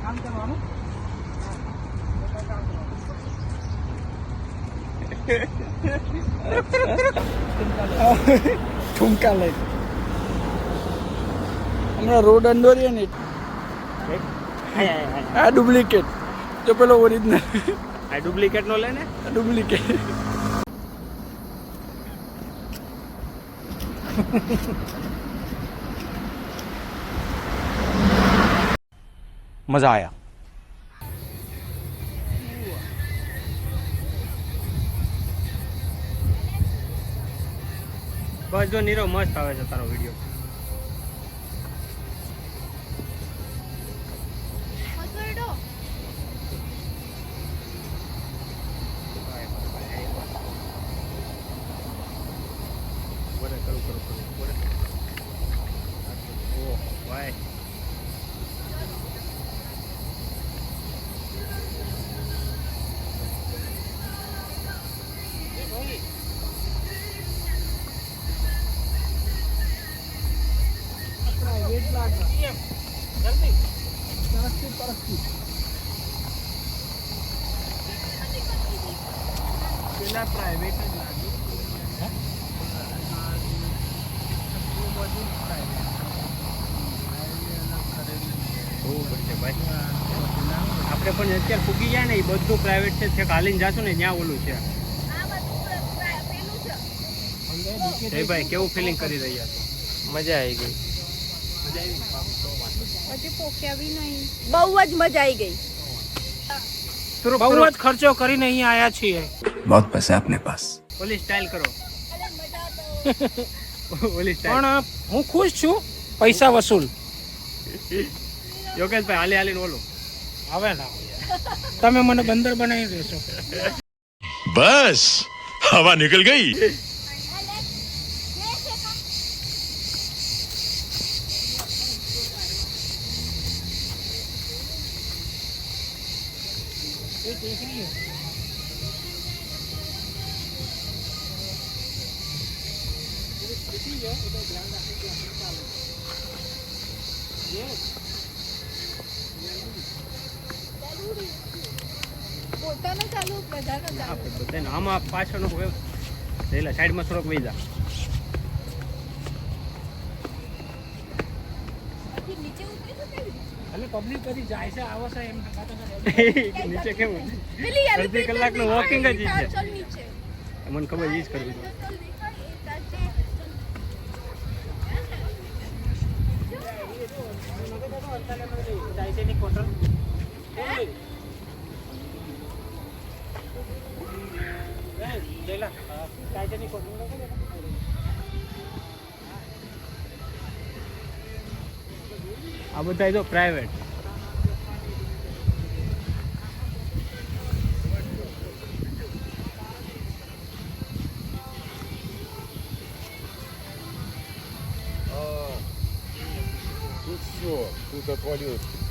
કામ કરવાનું ठुमका ले हमारा रोड अंदर है आ डुप्लिकेट जो पेलो ओरिजिनल આ ડુપ્લિકેટ નો લે ને डुप्लिकेट મજા આયા બસ જો નીરવ મસ્ત આવે છે તારો વિડીયો પેલા પ્રાઇવેટ જ લાગે આપણે પણ અત્યારે ફૂગી જાય ને એ બધું પ્રાઇવેટ છે છેક હાલીને જાશું ને ત્યાં ઓલું છે ભાઈ કેવું ફિલિંગ કરી રહ્યા છો મજા આવી ગઈ હજી પોક્યા બી નહીં બહુ જ મજા આવી ગઈ બહુ જ ખર્ચો કરીને અહીંયા આયા છીએ बहुत पैसा है अपने पास ઓલી સ્ટાઇલ કરો ઓલી સ્ટાઇલ પણ હું ખુશ છું પૈસા વસૂલ યોગેશભાઈ હાલી હાલીને ઓલું હવે ના તમે મને બંદર બનાવી દેશો बस हवा निकल गई પોતાનો ચાલુ બધાનો ચાલુ બધાને આમાં પાછળનો રહેલા સાઈડમાં થોડોક વહી જા પછી નીચે ઉતરી તો કેવી એટલે પબ્લિક કદી જાય છે આવો છે એમ નીચે કેવું પેલી યાર અડધી કલાકનું વોકિંગ જ છે ચાલ નીચે મને ખબર ઈ જ કરવી છે ટાઇટેનિક હોટલ લેલા ટાઇટેનિક હોટલ આ બધા જો પ્રાઇવેટ Тут все, тут отвалилось.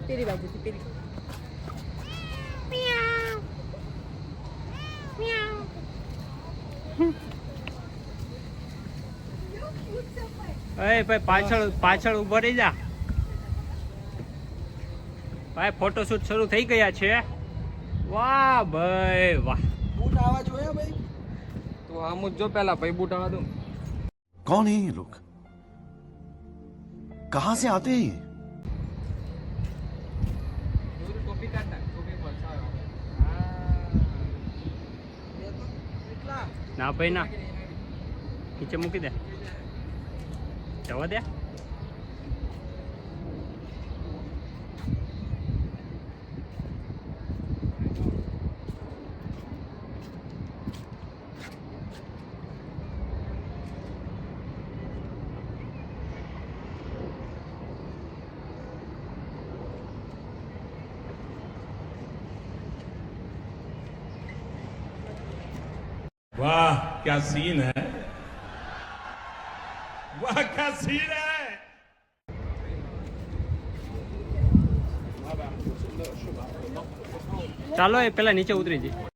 પેલી બાજુથી પેલી ભાઈ પાછળ ઉભો રહી જા ભાઈ ફોટોશૂટ શરૂ થઈ ગયા છે વાહ ભાઈ વાહ બૂટ આવા જોયા ભાઈ તો આમ જ જો પેલા ભાઈ બૂટ આવા દઉં कौन है ये लोग कहाँ से आते हैं ये ટોપી કાઢ નાખ ટોપી પર ના ભાઈ ના નીચે મૂકી દે જવા દે वाह क्या सीन है, वाह क्या सीन है। ચાલો એ પેલા નીચે ઉતરી જઈએ.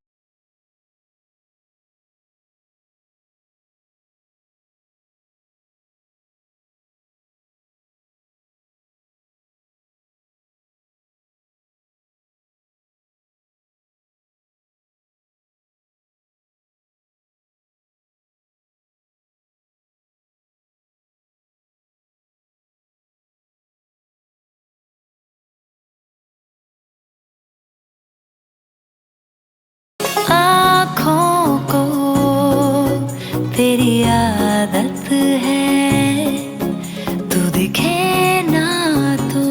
आँखों को तेरी आदत है, तू दिखे ना तो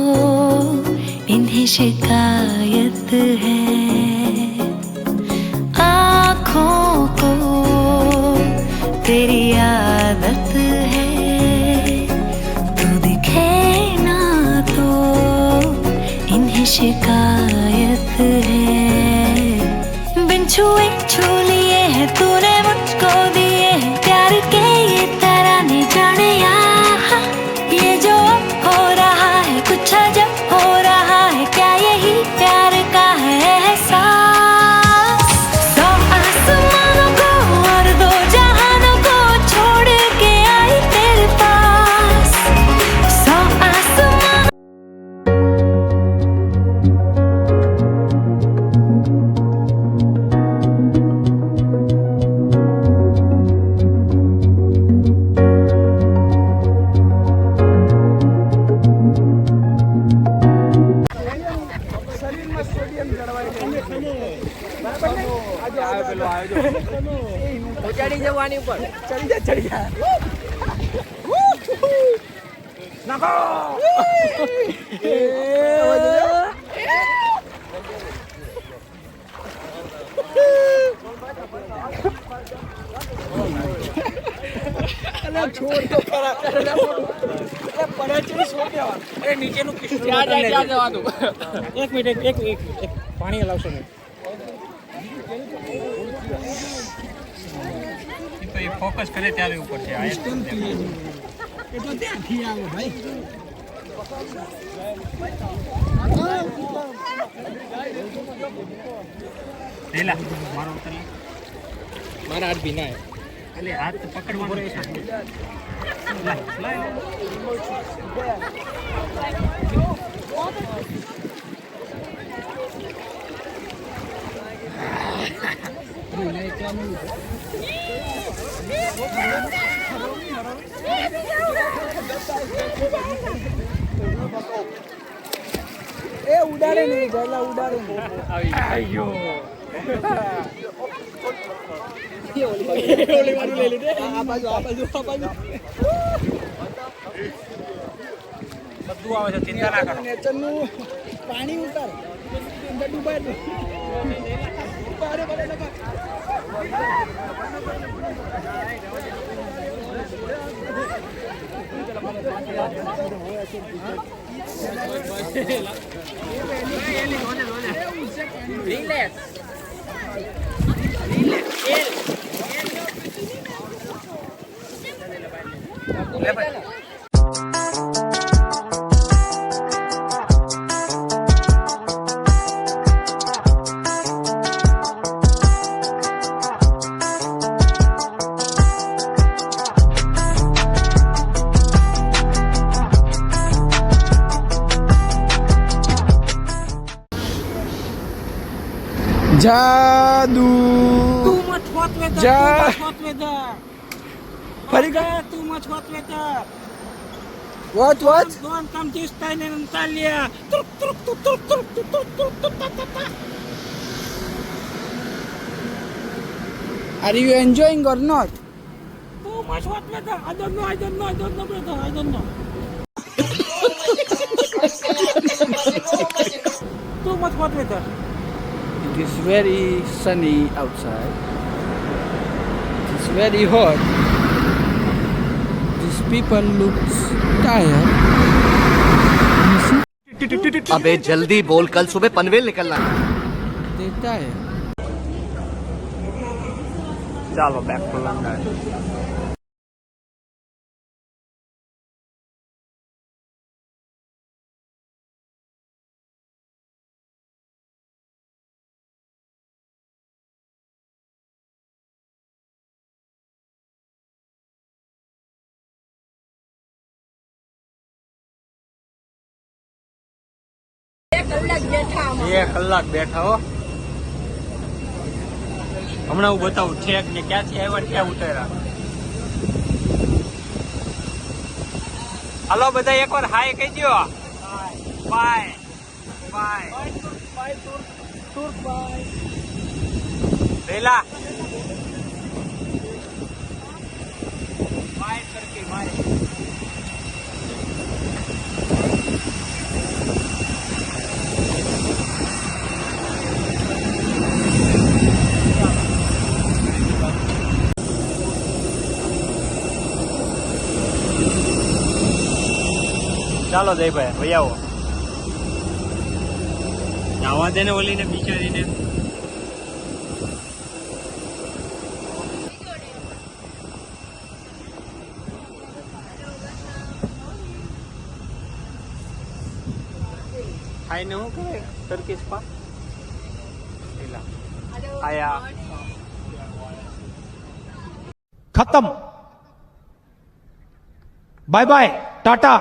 इन्हें शिकायत है। आँखों को तेरी आदत है, तू दिखे ना तो इन्हें शिकायत है। बिन छुए छू लिए हैं तूने मुझको दिए हैं प्यार के ये तराने जाने यहाँ। ये जो हो रहा है कुछ अजब हो रहा है, क्या यही प्यार का है एहसास। सौ आसमानों को और दो जहानों को छोड़ के आई तेरे पास। सौ आसमान શરીરમાં સોડિયમ જળવાય બરાબર ને? ચડી જવાની ઉપર ચડી જા નાખો. છોડ તો ખરા પડે છે છોડ દેવા. અરે નીચેનું કિસ્સો ક્યાં જવાનું? એક મિનિટ એક પાણી લાવશો ને. તો એ ફોકસ કરે ત્યારે ઉપર છે. આ એ તો ત્યાંથી આવે ભાઈ. પેલા મારો ઉતરી મારા હાથ ભીના હે. એટલે હાથ પકડવાનો છે. લાય. એ ઉડાડે નહીં પહેલા ઉડાડે નહીં. ઓલી વાળું લઈ લીધે. આ બાજુ બધું આવે છે, ચિંતા ના કરો. નેચરનું પાણી ઉતાર ડૂબાય જાદુ. Too much hot weather. Ja. Too much hot weather. ફરી Okay, too much hot weather. what Don't come this time in Antalya. Truk, truk, truk, truk, truk, truk, truk, truk, truk, ta, ta, ta. are you enjoying or not? Too much hot weather. I don't know, brother. I don't know. Too much hot weather. It is very sunny outside. It is very hot. These people looks tired. You see? अबे जल्दी बोल, कल सुबह पनवेल निकलना है। They tired. ચાલો back to London. કલાક બેઠા આમાં. 2 કલાક બેઠા હો. હમણાં હું બતાવું ઠેક ને ક્યાંથી આવ્યા ને ક્યાં ઉતર્યા. હાલો બધા એકવાર હાય કહી દો. બાય બાય રેલા બાય ટર્કી બાય. ચાલો જયભાઈ ભાઈ આવો. જવા દે ને ઓલીને બિચારીને. ખાઈને શું કરે ટર્કીશ પા આયા. खत्म bye bye tata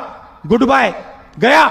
goodbye गया